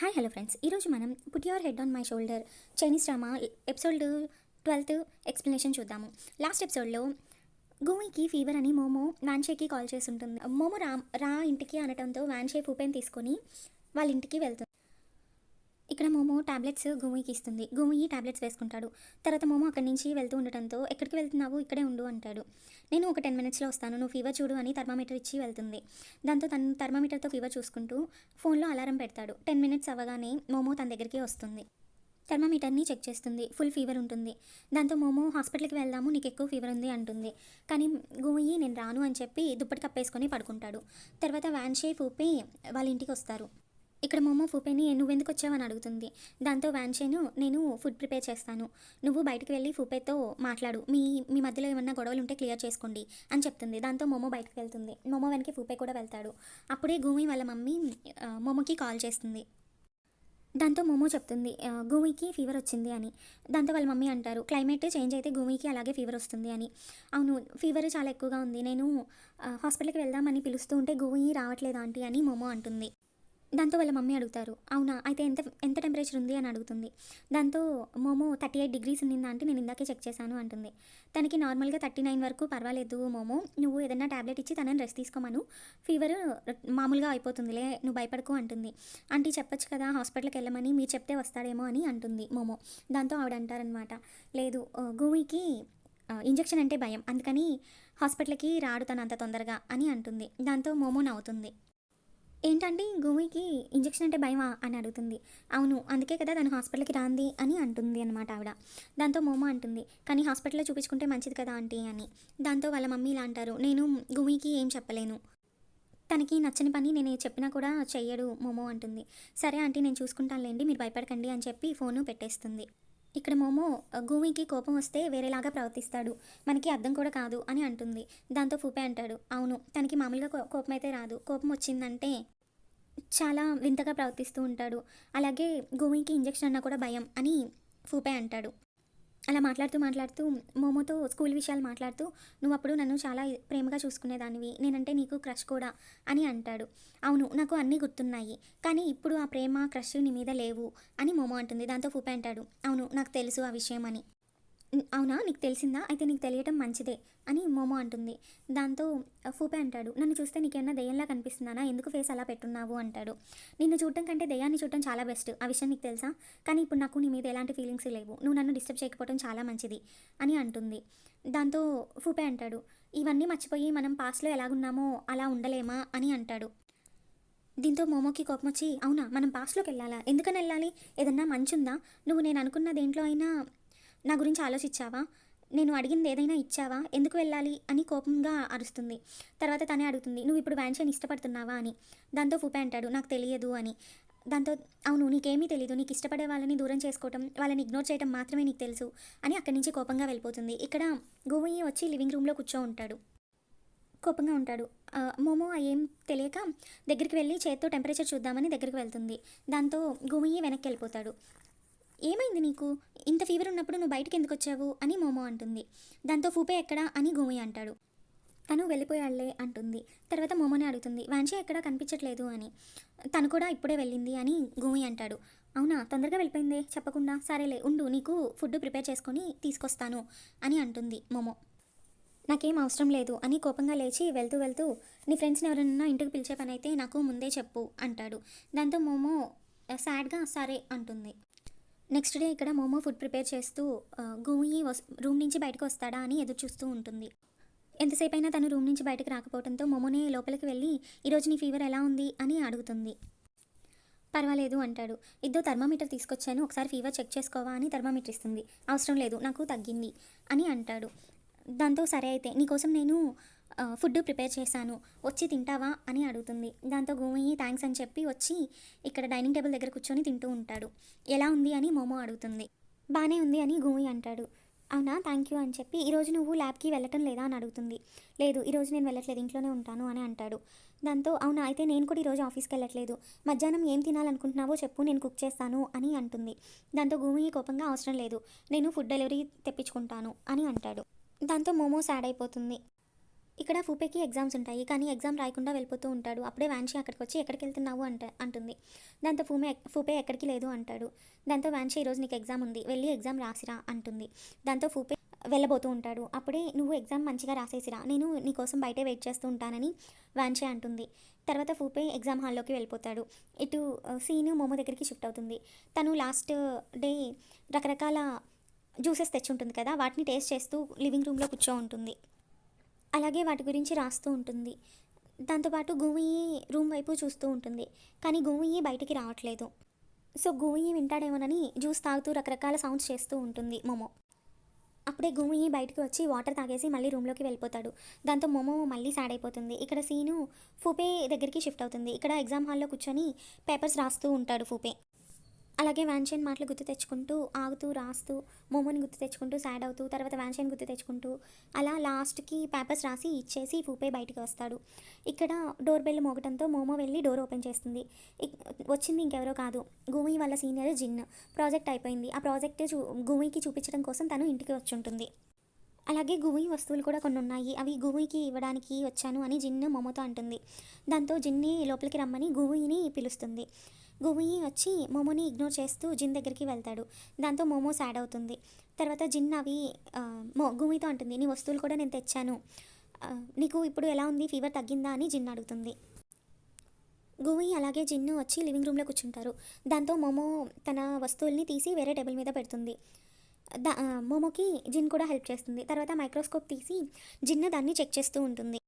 Hi hello friends, ఈరోజు మనం put your head on my shoulder Chinese drama episode 12 explanation చూద్దాము. Last ఎపిసోడ్లో గూయికి fever అని మోమో వాన్షేకి కాల్ చేసి ఉంటుంది. మోమో రా ఇంటికి అనటంతో వాన్షే ఫూపెన్ తీసుకొని వాళ్ళ ఇంటికి వెళ్తుంది. ఇక్కడ మోమో టాబ్లెట్స్ గూయికి ఇస్తుంది. గూయి టాబ్లెట్స్ వేసుకుంటాడు. తర్వాత మోమో అక్కడి నుంచి వెళ్తూ ఉండటంతో ఎక్కడికి వెళ్తున్నావు, ఇక్కడే ఉండు అంటాడు. నేను ఒక 10 మినిట్స్లో వస్తాను, నువ్వు ఫీవర్ చూడు అని థర్మామీటర్ ఇచ్చి వెళ్తుంది. దాంతో తను థర్మామీటర్తో ఫీవర్ చూసుకుంటూ ఫోన్లో అలారం పెడతాడు. 10 మినిట్స్ అవ్వగానే మోమో తన దగ్గరికి వస్తుంది. థర్మామీటర్ని చెక్ చేస్తుంది. ఫుల్ ఫీవర్ ఉంటుంది. దాంతో మోమో హాస్పిటల్కి వెళ్దాము, నీకు ఎక్కువ ఫీవర్ ఉంది అంటుంది. కానీ గూయి నేను రాను అని చెప్పి దుప్పటి కప్పేసుకొని పడుకుంటాడు. తర్వాత వాన్షే ఫూపే వాళ్ళ ఇంటికి వస్తారు. ఇక్కడ మోమో ఫూపేని నువ్వెందుకు వచ్చావని అడుగుతుంది. దాంతో వాన్షేను నేను ఫుడ్ ప్రిపేర్ చేస్తాను, నువ్వు బయటకు వెళ్ళి ఫూపేతో మాట్లాడు, మీ మీ మధ్యలో ఏమన్నా గొడవలు ఉంటే క్లియర్ చేసుకోండి అని చెప్తుంది. దాంతో మోమో బయటకు వెళ్తుంది. మోమో వెనక్కి ఫూపే కూడా వెళ్తాడు. అప్పుడే గూమి వాళ్ళ మమ్మీ మోమోకి కాల్ చేస్తుంది. దాంతో మోమో చెప్తుంది గూమికి ఫీవర్ వచ్చింది అని. దాంతో వాళ్ళ మమ్మీ అంటారు క్లైమేట్ చేంజ్ అయితే గూమికి అలాగే ఫీవర్ వస్తుంది అని. అవును, ఫీవర్ చాలా ఎక్కువగా ఉంది, నేను హాస్పిటల్కి వెళ్దామని పిలుస్తూ ఉంటే గూమి రావట్లేదు ఆంటీ అని మోమో అంటుంది. దాంతో వాళ్ళ మమ్మీ అడుగుతారు, అవునా అయితే ఎంత ఎంత టెంపరేచర్ ఉంది అని అడుగుతుంది. దాంతో మోమో 38 డిగ్రీస్ ఉన్నిందా అంటే నేను ఇందాకే చెక్ చేశాను అంటుంది. తనకి నార్మల్గా 39 వరకు పర్వాలేదు మోమో, నువ్వు ఏదైనా టాబ్లెట్ ఇచ్చి తనని రెస్ట్ తీసుకోమను, ఫీవర్ మామూలుగా అయిపోతుందిలే, నువ్వు భయపడకు అంటుంది. ఆంటీ చెప్పొచ్చు కదా హాస్పిటల్కి వెళ్ళమని, మీరు చెప్తే వస్తాడేమో అని అంటుంది మోమో. దాంతో ఆవిడ అంటారనమాట, లేదు గూమికి ఇంజెక్షన్ అంటే భయం, అందుకని హాస్పిటల్కి రాడు తను అంత తొందరగా అని అంటుంది. దాంతో మోమో నవ్వుతుంది. ఏంటండి గూమికి ఇంజెక్షన్ అంటే భయమా అని అడుగుతుంది. అవును, అందుకే కదా తను హాస్పిటల్కి రాంది అని అంటుంది అనమాట ఆవిడ. దాంతో మోమో అంటుంది, కానీ హాస్పిటల్లో చూపించుకుంటే మంచిది కదా ఆంటీ అని. దాంతో వాళ్ళ మమ్మీ ఇలా అంటారు, నేను గూమికి ఏం చెప్పలేను, తనకి నచ్చని పని నేను చెప్పినా కూడా చెయ్యడు మోమో అంటుంది. సరే ఆంటీ నేను చూసుకుంటానులేండి, మీరు భయపడకండి అని చెప్పి ఫోను పెట్టేస్తుంది. ఇక్కడ మోమో గూమికి కోపం వస్తే వేరేలాగా ప్రవర్తిస్తాడు, మనకి అర్థం కూడా కాదు అని అంటుంది. దాంతో ఫూపే అంటాడు, అవును తనకి మామూలుగా కోపం అయితే రాదు, కోపం వచ్చిందంటే చాలా వింతగా ప్రవర్తిస్తూ ఉంటాడు, అలాగే గూమికి ఇంజెక్షన్ అన్నా కూడా భయం అని ఫూపే అంటాడు. అలా మాట్లాడుతూ మాట్లాడుతూ మోమోతో స్కూల్ విషయాలు మాట్లాడుతూ, నువ్వు అప్పుడు నన్ను చాలా ప్రేమగా చూసుకునేదానివి, నేనంటే నీకు క్రష్ కూడా అని అంటాడు. అవును నాకు అన్నీ గుర్తున్నాయి, కానీ ఇప్పుడు ఆ ప్రేమ క్రష్ నీ మీద లేవు అని మోమో అంటుంది. దాంతో ఫూపే అంటాడు, అవును నాకు తెలుసు ఆ విషయం అని. అవునా నీకు తెలిసిందా, అయితే నీకు తెలియటం మంచిదే అని మోమో అంటుంది. దాంతో ఫూపే అంటాడు, నన్ను చూస్తే నీకేమన్నా దెయ్యంలా కనిపిస్తున్నానా, ఎందుకు ఫేస్ అలా పెట్టున్నావు అంటాడు. నిన్ను చూడటం కంటే దెయ్యాన్ని చూడటం చాలా బెస్ట్, ఆ విషయం నీకు తెలుసా, కానీ ఇప్పుడు నాకు నీ మీద ఎలాంటి ఫీలింగ్స్ లేవు, నువ్వు నన్ను డిస్టర్బ్ చేయకపోవడం చాలా మంచిది అని అంటుంది. దాంతో ఫూపే అంటాడు, ఇవన్నీ మర్చిపోయి మనం పాస్ట్లో ఎలాగున్నామో అలా ఉండలేమా అని అంటాడు. దీంతో మోమోకి కోపం వచ్చి, అవునా మనం పాస్ట్లోకి వెళ్ళాలా, ఎందుకని వెళ్ళాలి, ఏదన్నా మంచి ఉందా, నువ్వు నేను అనుకున్న దేంట్లో అయినా నా గురించి ఆలోచించావా, నేను అడిగింది ఏదైనా ఇచ్చావా, ఎందుకు వెళ్ళాలి అని కోపంగా అరుస్తుంది. తర్వాత తనే అడుగుతుంది, నువ్వు ఇప్పుడు వ్యాన్షేని ఇష్టపడుతున్నావా అని. దాంతో ఫూపే అంటాడు, నాకు తెలియదు అని. దాంతో అవును నీకేమీ తెలీదు, నీకు ఇష్టపడే వాళ్ళని దూరం చేసుకోవటం, వాళ్ళని ఇగ్నోర్ చేయడం మాత్రమే నీకు తెలుసు అని అక్కడి నుంచి కోపంగా వెళ్ళిపోతుంది. ఇక్కడ గోవయ్య వచ్చి లివింగ్ రూమ్లో కూర్చో ఉంటాడు, కోపంగా ఉంటాడు. మోమో ఏం తెలియక దగ్గరికి వెళ్ళి చేత్తో టెంపరేచర్ చూద్దామని దగ్గరికి వెళ్తుంది. దాంతో గోవయ్య వెనక్కి వెళ్ళిపోతాడు. ఏమైంది నీకు, ఇంత ఫీవర్ ఉన్నప్పుడు నువ్వు బయటకు ఎందుకు వచ్చావు అని మోమో అంటుంది. దాంతో ఫూపే ఎక్కడా అని గూమి అంటాడు. తను వెళ్ళిపోయాళ్లే అంటుంది. తర్వాత మోమోనే అడుగుతుంది, వాన్షే ఎక్కడా కనిపించట్లేదు అని. తను కూడా ఇప్పుడే వెళ్ళింది అని గూమి అంటాడు. అవునా తొందరగా వెళ్ళిపోయిందే చెప్పకుండా, సరేలే ఉండు నీకు ఫుడ్ ప్రిపేర్ చేసుకొని తీసుకొస్తాను అని అంటుంది మోమో. నాకేం అవసరం లేదు అని కోపంగా లేచి వెళ్తూ వెళ్తూ, నీ ఫ్రెండ్స్ని ఎవరైనా ఇంటికి పిలిచే పని అయితే నాకు ముందే చెప్పు అంటాడు. దాంతో మోమో సాడ్గా సరే అంటుంది. నెక్స్ట్ డే ఇక్కడ మోమో ఫుడ్ ప్రిపేర్ చేస్తూ గూయి రూమ్ నుంచి బయటకు వస్తాడా అని ఎదురు చూస్తూ ఉంటుంది. ఎంతసేపు అయినా తను రూమ్ నుంచి బయటకు రాకపోవడంతో మోమోనే లోపలికి వెళ్ళి, ఈరోజు నీ ఫీవర్ ఎలా ఉంది అని అడుగుతుంది. పర్వాలేదు అంటాడు. ఇద్దో థర్మామీటర్ తీసుకొచ్చాను, ఒకసారి ఫీవర్ చెక్ చేసుకోవా అని థర్మామీటర్ ఇస్తుంది. అవసరం లేదు నాకు తగ్గింది అని అంటాడు. దాంతో సరే అయితే నీకోసం నేను ఫుడ్ ప్రిపేర్ చేశాను, వచ్చి తింటావా అని అడుగుతుంది. దాంతో గోమయ్యి థ్యాంక్స్ అని చెప్పి వచ్చి ఇక్కడ డైనింగ్ టేబుల్ దగ్గర కూర్చొని తింటూ ఉంటాడు. ఎలా ఉంది అని మోమో అడుగుతుంది. బాగానే ఉంది అని గోమయ్య అంటాడు. అవునా థ్యాంక్ యూ అని చెప్పి, ఈరోజు నువ్వు ల్యాబ్కి వెళ్ళటం లేదా అని అడుగుతుంది. లేదు ఈరోజు నేను వెళ్ళట్లేదు, ఇంట్లోనే ఉంటాను అని అంటాడు. దాంతో అవునా అయితే నేను కూడా ఈరోజు ఆఫీస్కి వెళ్ళట్లేదు, మధ్యాహ్నం ఏం తినాలనుకుంటున్నావో చెప్పు నేను కుక్ చేస్తాను అని అంటుంది. దాంతో గోమయ్య కోపంగా అవసరం లేదు, నేను ఫుడ్ డెలివరీ తెప్పించుకుంటాను అని అంటాడు. దాంతో మోమో సాడ్ అయిపోతుంది. ఇక్కడ ఫూపేకి ఎగ్జామ్స్ ఉంటాయి, కానీ ఎగ్జామ్ రాయకుండా వెళ్ళిపోతూ ఉంటాడు. అప్పుడే వాన్షి అక్కడికి వచ్చి ఎక్కడికి వెళ్తున్నావు అంటుంది. దాంతో ఫూపే ఎక్కడికి లేదు అంటాడు. దాంతో వాన్షి ఈరోజు నీకు ఎగ్జామ్ ఉంది, వెళ్ళి ఎగ్జామ్ రాసిరా అంటుంది. దాంతో ఫూపే వెళ్ళబోతూ ఉంటాడు. అప్పుడే నువ్వు ఎగ్జామ్ మంచిగా రాసేసిరా, నేను నీకోసం బయటే వెయిట్ చేస్తూ ఉంటానని వాన్షి అంటుంది. తర్వాత ఫూపే ఎగ్జామ్ హాల్లోకి వెళ్ళిపోతాడు. ఇటు సీను మోమో దగ్గరికి షిఫ్ట్ అవుతుంది. తను లాస్ట్ డే రకరకాల జ్యూసెస్ తెచ్చుంటుంది కదా, వాటిని టేస్ట్ చేస్తూ లివింగ్ రూమ్లో కూర్చో ఉంటుంది. అలాగే వాటి గురించి రాస్తూ ఉంటుంది. దాంతోపాటు గూయి రూమ్ వైపు చూస్తూ ఉంటుంది, కానీ గూయి బయటికి రావట్లేదు. సో గూయి వింటాడేమోనని జ్యూస్ తాగుతూ రకరకాల సౌండ్స్ చేస్తూ ఉంటుంది మోమో. అప్పుడే గూయి బయటకు వచ్చి వాటర్ తాగేసి మళ్ళీ రూమ్లోకి వెళ్ళిపోతాడు. దాంతో మోమో మళ్ళీ సాడ్ అయిపోతుంది. ఇక్కడ సీను ఫూపే దగ్గరికి షిఫ్ట్ అవుతుంది. ఇక్కడ ఎగ్జామ్ హాల్లో కూర్చొని పేపర్స్ రాస్తూ ఉంటాడు ఫూపే. అలాగే వాన్షియన్ మాటలు గుర్తు తెచ్చుకుంటూ ఆగుతూ రాస్తూ మోమోని గుర్తు తెచ్చుకుంటూ సాడ్ అవుతూ తర్వాత వాన్షియన్ గుర్తు తెచ్చుకుంటూ అలా లాస్ట్కి పేపర్స్ రాసి ఇచ్చేసి ఫూపే బయటికి వస్తాడు. ఇక్కడ డోర్ బెల్ మోగటంతో మోమో వెళ్ళి డోర్ ఓపెన్ చేస్తుంది. వచ్చింది ఇంకెవరో కాదు, గూమి వాళ్ళ సీనియర్ జిన్. ప్రాజెక్ట్ అయిపోయింది. ఆ ప్రాజెక్ట్ గూమికి చూపించడం కోసం తను ఇంటికి వచ్చి ఉంటుంది. అలాగే గూయి వస్తువులు కూడా కొన్ని ఉన్నాయి, అవి గూయికి ఇవ్వడానికి వచ్చాను అని జిన్ మోమోతో అంటుంది. దాంతో జిన్ని లోపలికి రమ్మని గూయిని పిలుస్తుంది. గూయి వచ్చి మోమోని ఇగ్నోర్ చేస్తూ జిన్ దగ్గరికి వెళ్తాడు. దాంతో మోమో సాడ్ అవుతుంది. తర్వాత జిన్ అవి గూయితో అంటుంది, నీ వస్తువులు కూడా నేను తెచ్చాను, నీకు ఇప్పుడు ఎలా ఉంది, ఫీవర్ తగ్గిందా అని జిన్ అడుగుతుంది. గూయి అలాగే జిన్ను వచ్చి లివింగ్ రూమ్లో కూర్చుంటారు. దాంతో మోమో తన వస్తువుల్ని తీసి వేరే టేబుల్ మీద పెడుతుంది. మోమోకి జిన్ కూడా హెల్ప్ చేస్తుంది. తర్వాత మైక్రోస్కోప్ తీసి జిన్ దాన్ని చెక్ చేస్తూ ఉంటుంది.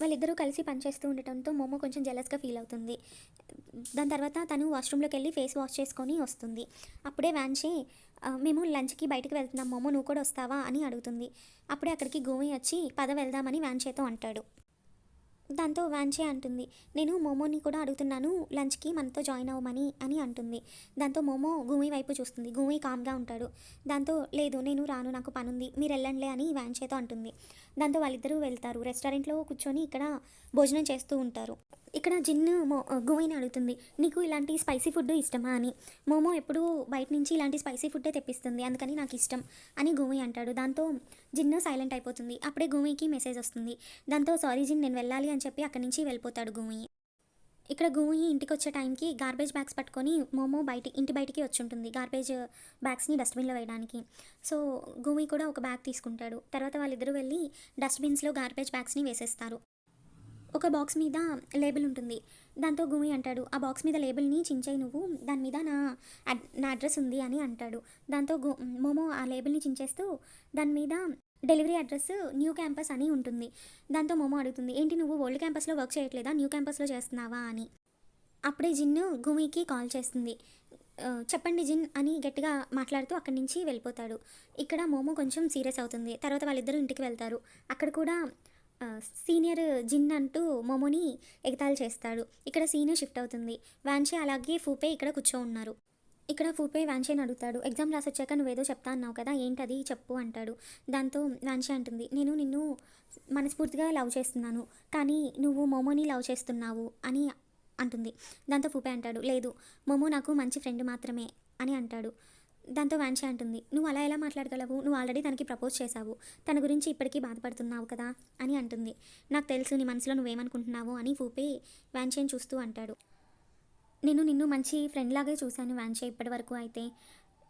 వాళ్ళిద్దరూ కలిసి పనిచేస్తూ ఉండటంతో మోమో కొంచెం జెలస్గా ఫీల్ అవుతుంది. దాని తర్వాత తను వాష్రూమ్లోకి వెళ్ళి ఫేస్ వాష్ చేసుకొని వస్తుంది. అప్పుడే వాన్షి మేము లంచ్కి బయటకు వెళ్తున్నాం మోమో, నువ్వు కూడా వస్తావా అని అడుగుతుంది. అప్పుడే అక్కడికి గోవి వచ్చి పద వెళ్దామని వాన్షితో అంటాడు. దాంతో వాన్షి అంటుంది, నేను మోమోని కూడా అడుగుతున్నాను లంచ్కి మనతో జాయిన్ అవ్వమని అని అంటుంది. దాంతో మోమో గూమి వైపు చూస్తుంది. గూమి కామ్గా ఉంటాడు. దాంతో లేదు నేను రాను, నాకు పనుంది, మీరు వెళ్ళండిలే అని వాన్షితో అంటుంది. దాంతో వాళ్ళిద్దరూ వెళ్తారు. రెస్టారెంట్లో కూర్చొని ఇక్కడ భోజనం చేస్తూ ఉంటారు. ఇక్కడ జిన్ను గూమిని అడుగుతుంది, నీకు ఇలాంటి స్పైసీ ఫుడ్ ఇష్టమా అని. మోమో ఎప్పుడూ బయట నుంచి ఇలాంటి స్పైసీ ఫుడ్డే తెప్పిస్తుంది, అందుకని నాకు ఇష్టం అని గూమి అంటాడు. దాంతో జిన్ను సైలెంట్ అయిపోతుంది. అప్పుడే గూమికి మెసేజ్ వస్తుంది. దాంతో సారీ జిన్, నేను వెళ్ళాలి అని చెప్పి అక్కడి నుంచి వెళ్ళిపోతాడు గూమి. ఇక్కడ గూయి ఇంటికి వచ్చే టైంకి గార్బేజ్ బ్యాగ్స్ పట్టుకొని మోమో ఇంటి బయటికి వచ్చి ఉంటుంది, గార్బేజ్ బ్యాగ్స్ని డస్ట్బిన్లో వేయడానికి. సో గూయి కూడా ఒక బ్యాగ్ తీసుకుంటాడు. తర్వాత వాళ్ళిద్దరూ వెళ్ళి డస్ట్బిన్స్లో గార్బేజ్ బ్యాగ్స్ని వేసేస్తారు. ఒక బాక్స్ మీద లేబుల్ ఉంటుంది. దాంతో గూమి అంటాడు, ఆ బాక్స్ మీద లేబుల్ని చించేయి నువ్వు, దాని మీద నా అడ్రస్ ఉంది అని అంటాడు. దాంతో మోమో ఆ లేబుల్ని చించేస్తూ దాని మీద డెలివరీ అడ్రస్ న్యూ క్యాంపస్ అని ఉంటుంది. దాంతో మోమో అడుగుతుంది, ఏంటి నువ్వు ఓల్డ్ క్యాంపస్లో వర్క్ చేయట్లేదా, న్యూ క్యాంపస్లో చేస్తున్నావా అని. అప్పుడే జిన్ను గూమికి కాల్ చేస్తుంది. చెప్పండి జిన్ అని గట్టిగా మాట్లాడుతూ అక్కడి నుంచి వెళ్ళిపోతాడు. ఇక్కడ మోమో కొంచెం సీరియస్ అవుతుంది. తర్వాత వాళ్ళిద్దరూ ఇంటికి వెళ్తారు. అక్కడ కూడా సీనియర్ జిన్ అంటూ మోమోని ఎగతాళి చేస్తాడు. ఇక్కడ సీను షిఫ్ట్ అవుతుంది. వాన్షి అలాగే ఫూపే ఇక్కడ కూర్చో ఉన్నారు. ఇక్కడ ఫూపే వాన్షిని అడుగుతాడు, ఎగ్జామ్ రాసి వచ్చాక నువ్వేదో చెప్తా అన్నావు కదా, ఏంటది చెప్పు అంటాడు. దాంతో వాన్షి అంటుంది, నేను నిన్ను మనస్ఫూర్తిగా లవ్ చేస్తున్నాను, కానీ నువ్వు మోమోని లవ్ చేస్తున్నావు అని అంటుంది. దాంతో ఫూపే అంటాడు, లేదు మోమో నాకు మంచి ఫ్రెండ్ మాత్రమే అని అంటాడు. దాంతో వాన్షి అంటుంది, నువ్వు అలా ఎలా మాట్లాడగలవు, నువ్వు ఆల్రెడీ తనకి ప్రపోజ్ చేశావు, తన గురించి ఇప్పటికీ బాధపడుతున్నావు కదా అని అంటుంది. నాకు తెలుసు నీ మనసులో నువ్వేమనుకుంటున్నావు అని ఫూపే వాన్షిని చూస్తూ అంటాడు. నేను నిన్ను మంచి ఫ్రెండ్ లాగే చూశాను వాన్షి ఇప్పటి వరకు. అయితే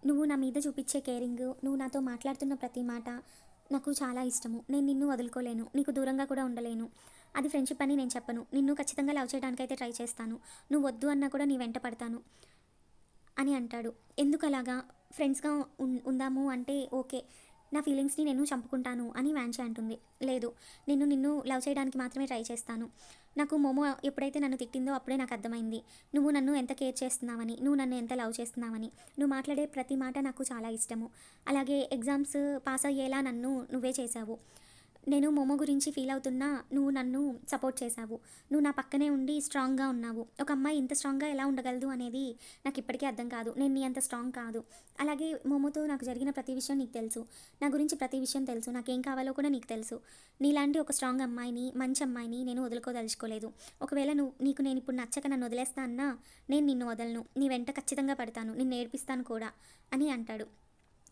నువ్వు నా మీద చూపించే కేరింగ్, నువ్వు నాతో మాట్లాడుతున్న ప్రతి మాట నాకు చాలా ఇష్టము. నేను నిన్ను వదులుకోలేను, నీకు దూరంగా కూడా ఉండలేను. అది ఫ్రెండ్షిప్ అని నేను చెప్పను, నిన్ను ఖచ్చితంగా లవ్ చేయడానికైతే ట్రై చేస్తాను, నువ్వు వద్దు అన్నా కూడా నీ వెంట పడతాను అని అంటాడు. ఎందుకు అలాగా, ఫ్రెండ్స్గా ఉందాము అంటే ఓకే, నా ఫీలింగ్స్ని నేను చంపుకుంటాను అని వాన్షి అంటుంది. లేదు, నేను నిన్ను లవ్ చేయడానికి మాత్రమే ట్రై చేస్తాను. నాకు మోమో ఎప్పుడైతే నన్ను తిట్టిందో అప్పుడే నాకు అర్థమైంది నువ్వు నన్ను ఎంత కేర్ చేస్తున్నావని, నువ్వు నన్ను ఎంత లవ్ చేస్తున్నావని. నువ్వు మాట్లాడే ప్రతి మాట నాకు చాలా ఇష్టము. అలాగే ఎగ్జామ్స్ పాస్ అయ్యేలా నన్ను నువ్వే చేశావు. నేను మోమో గురించి ఫీల్ అవుతున్నా నువ్వు నన్ను సపోర్ట్ చేశావు. నువ్వు నా పక్కనే ఉండి స్ట్రాంగ్గా ఉన్నావు. ఒక అమ్మాయి ఇంత స్ట్రాంగ్గా ఎలా ఉండగలదు అనేది నాకు ఇప్పటికీ అర్థం కాదు. నేను నీ అంత స్ట్రాంగ్ కాదు. అలాగే మోమోతో నాకు జరిగిన ప్రతి విషయం నీకు తెలుసు, నా గురించి ప్రతి విషయం తెలుసు, నాకేం కావాలో కూడా నీకు తెలుసు. నీలాంటి ఒక స్ట్రాంగ్ అమ్మాయిని, మంచి అమ్మాయిని నేను వదులుకోదలుచుకోలేదు. ఒకవేళ నీకు నేను ఇప్పుడు నచ్చక నన్ను వదిలేస్తా అన్నా నేను నిన్ను వదలను, నీ వెంట ఖచ్చితంగా పడతాను, నిన్ను ఏడిపిస్తాను కూడా అని అంటాడు.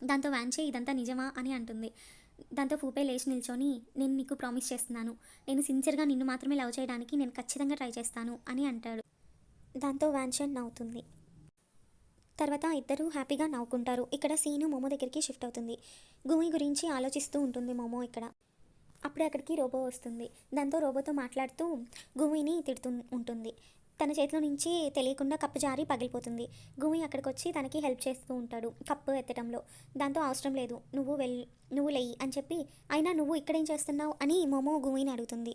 దాంతో వాన్షి ఇదంతా నిజమా అని అంటుంది. దాంతో ఫూపే లేచి నిల్చొని, నేను నీకు ప్రామిస్ చేస్తున్నాను, నేను సిన్సియర్గా నిన్ను మాత్రమే లవ్ చేయడానికి నేను ఖచ్చితంగా ట్రై చేస్తాను అని అంటాడు. దాంతో వాన్షన్ నవ్వుతుంది. తర్వాత ఇద్దరు హ్యాపీగా నవ్వుకుంటారు. ఇక్కడ సీను మోమో దగ్గరికి షిఫ్ట్ అవుతుంది. గూమి గురించి ఆలోచిస్తూ ఉంటుంది మోమో ఇక్కడ. అప్పుడే అక్కడికి రోబో వస్తుంది. దాంతో రోబోతో మాట్లాడుతూ గూమిని తిడుతూ ఉంటుంది. తన చేతిలో నుంచి తెలియకుండా కప్పు జారి పగిలిపోతుంది. గూమి అక్కడికి వచ్చి తనకి హెల్ప్ చేస్తూ ఉంటాడు కప్పు ఎత్తడంలో. దాంతో అవసరం లేదు, నువ్వు లేయి అని చెప్పి, అయినా నువ్వు ఇక్కడేం చేస్తున్నావు అని మోమో గూమిని అడుగుతుంది.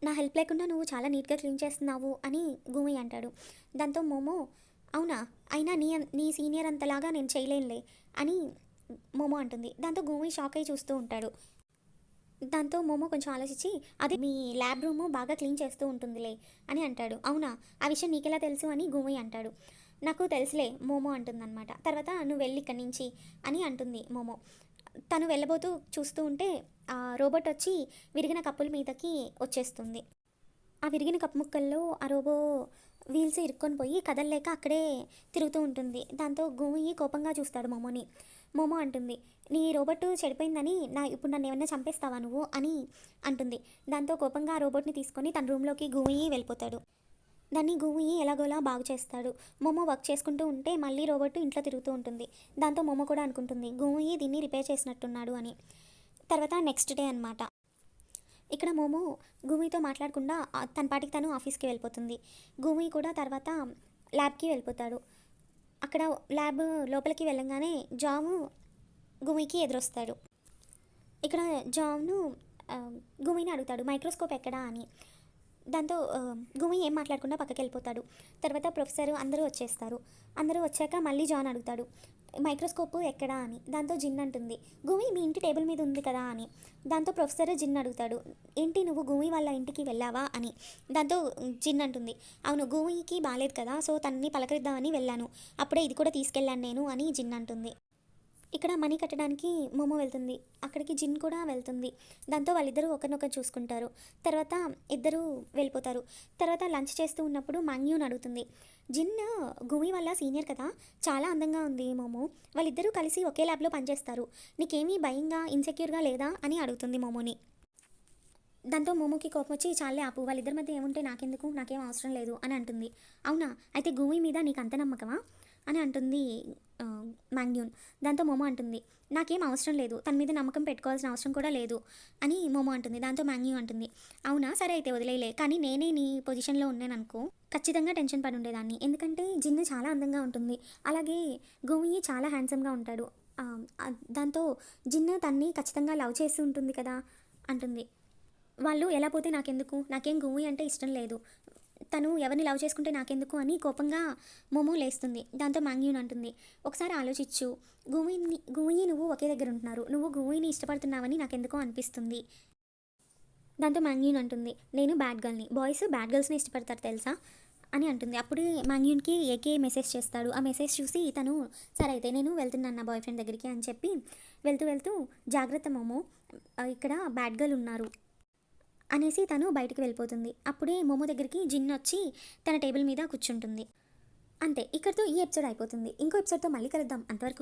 నా హెల్ప్ లేకుండా నువ్వు చాలా నీట్గా క్లీన్ చేస్తున్నావు అని గూమి అంటాడు. దాంతో మోమో, అవునా, అయినా నీ సీనియర్ అంతలాగా నేను చేయలేనులే అని మోమో అంటుంది. దాంతో గూమి షాక్ అయి చూస్తూ ఉంటాడు. దాంతో మోమో కొంచెం ఆలోచించి, అది మీ ల్యాబ్ రూము బాగా క్లీన్ చేస్తూ ఉంటుందిలే అని అంటాడు. అవునా, ఆ విషయం నీకెలా తెలుసు అని గూమి అంటాడు. నాకు తెలుసులే మోమో అంటుందన్నమాట. తర్వాత నువ్వు వెళ్ళి ఇక్కడి నుంచి అని అంటుంది మోమో. తను వెళ్ళబోతూ చూస్తూ ఉంటే ఆ రోబోట్ వచ్చి విరిగిన కప్పుల మీదకి వచ్చేస్తుంది. ఆ విరిగిన కప్పు ముక్కల్లో ఆ రోబో వీల్స్ ఇరుక్కొని పోయి కదలలేక అక్కడే తిరుగుతూ ఉంటుంది. దాంతో గూమి కోపంగా చూస్తాడు మోమోని. మోమో అంటుంది, నీ రోబోట్ చెడిపోయిందని ఇప్పుడు నన్ను ఏమన్నా చంపేస్తావా నువ్వు అని అంటుంది. దాంతో కోపంగా ఆ రోబోట్ని తీసుకొని తన రూమ్లోకి గూమి వెళ్ళిపోతాడు. దాన్ని గూమి ఎలాగోలా బాగు చేస్తాడు. మోమో వర్క్ చేసుకుంటూ ఉంటే మళ్ళీ రోబోట్ ఇంట్లో తిరుగుతూ ఉంటుంది. దాంతో మోమో కూడా అనుకుంటుంది గూమి దీన్ని రిపేర్ చేసినట్టున్నాడు అని. తర్వాత నెక్స్ట్ డే అనమాట. ఇక్కడ మోమో గూమితో మాట్లాడకుండా తన పాటికి తను ఆఫీస్కి వెళ్ళిపోతుంది. గూమి కూడా తర్వాత ల్యాబ్కి వెళ్ళిపోతాడు. అక్కడ ల్యాబ్ లోపలికి వెళ్ళంగానే జాము గూమికి ఎదురొస్తాడు. ఇక్కడ జామ్ను గూమిని అడుగుతాడు మైక్రోస్కోప్ ఎక్కడా అని. దాంతో గూమి ఏం మాట్లాడకుండా పక్కకి వెళ్ళిపోతాడు. తర్వాత ప్రొఫెసర్ అందరూ వచ్చేస్తారు. అందరూ వచ్చాక మళ్ళీ జాన్ అడుగుతాడు మైక్రోస్కోప్ ఎక్కడా అని. దాంతో జిన్ అంటుంది, గూమి మీ ఇంటి టేబుల్ మీద ఉంది కదా అని. దాంతో ప్రొఫెసర్ జిన్ అడుగుతాడు, ఏంటి నువ్వు గూమి వాళ్ళ ఇంటికి వెళ్ళావా అని. దాంతో జిన్ అంటుంది, అవును, గూమికి బాగాలేదు కదా, సో తనని పలకరిద్దామని వెళ్ళాను, అప్పుడే ఇది కూడా తీసుకెళ్ళాను నేను అని జిన్ అంటుంది. ఇక్కడ మనీ కట్టడానికి మోమో వెళ్తుంది. అక్కడికి జిన్ కూడా వెళ్తుంది. దాంతో వాళ్ళిద్దరూ ఒకరినొకరు చూసుకుంటారు. తర్వాత ఇద్దరు వెళ్ళిపోతారు. తర్వాత లంచ్ చేస్తూ ఉన్నప్పుడు మాంగ్యూన్ అడుగుతుంది, జిన్ గూమి వాళ్ళ సీనియర్ కదా, చాలా అందంగా ఉంది మోమో, వాళ్ళిద్దరూ కలిసి ఒకే ల్యాబ్లో పనిచేస్తారు, నీకేమీ భయంగా ఇన్సెక్యూర్గా లేదా అని అడుగుతుంది మోమోని. దాంతో మోమోకి కోపం వచ్చి, చాలే ఆపు, వాళ్ళిద్దరి మధ్య ఏముంటే నాకెందుకు, నాకేం అవసరం లేదు అని అంటుంది. అవునా, అయితే గూమి మీద నీకు అంత నమ్మకమా అని అంటుంది మాంగ్యూన్. దాంతో మోమో అంటుంది, నాకేం అవసరం లేదు, తన మీద నమ్మకం పెట్టుకోవాల్సిన అవసరం కూడా లేదు అని మోమో అంటుంది. దాంతో మాంగ్యూన్ అంటుంది, అవునా సరే అయితే వదిలేయలే, కానీ నేనే నీ పొజిషన్లో ఉన్నాను అనుకో ఖచ్చితంగా టెన్షన్ పడి ఉండేదాన్ని, ఎందుకంటే జిన్ను చాలా అందంగా ఉంటుంది, అలాగే గోవి చాలా హ్యాండ్సమ్గా ఉంటాడు, దాంతో జిన్ను తన్ని ఖచ్చితంగా లవ్ చేసి ఉంటుంది కదా అంటుంది. వాళ్ళు ఎలా పోతే నాకెందుకు, నాకేం గోవి అంటే ఇష్టం లేదు, తను ఎవరిని లవ్ చేసుకుంటే నాకెందుకు అని కోపంగా మోమో లేస్తుంది. దాంతో మాంగ్యూన్ అంటుంది, ఒకసారి ఆలోచించు, గూయి నువ్వు ఒకే దగ్గర ఉంటున్నారు, నువ్వు గూయిని ఇష్టపడుతున్నావని నాకెందుకో అనిపిస్తుంది. దాంతో మాంగ్యూన్ అంటుంది, నేను బ్యాడ్ గర్ల్ని, బాయ్స్ బ్యాడ్ గర్ల్స్ని ఇష్టపడతారు తెలుసా అని అంటుంది. అప్పుడు మాంగ్యూన్కి ఏకే మెసేజ్ చేస్తాడు. ఆ మెసేజ్ చూసి తను సరే అయితే నేను వెళ్తున్నాను నా బాయ్ ఫ్రెండ్ దగ్గరికి అని చెప్పి వెళ్తూ వెళ్తూ, జాగ్రత్త మోమో, ఇక్కడ బ్యాడ్ గర్ల్ ఉన్నారు అనేసి తను బయటికి వెళ్ళిపోతుంది. అప్పుడే మోమో దగ్గరికి జిన్ వచ్చి తన టేబుల్ మీద కూర్చుంటుంది. అంతే, ఇక్కడితో ఈ ఎపిసోడ్ అయిపోతుంది. ఇంకో ఎపిసోడ్తో మళ్ళీ కలుద్దాం. అంతవరకు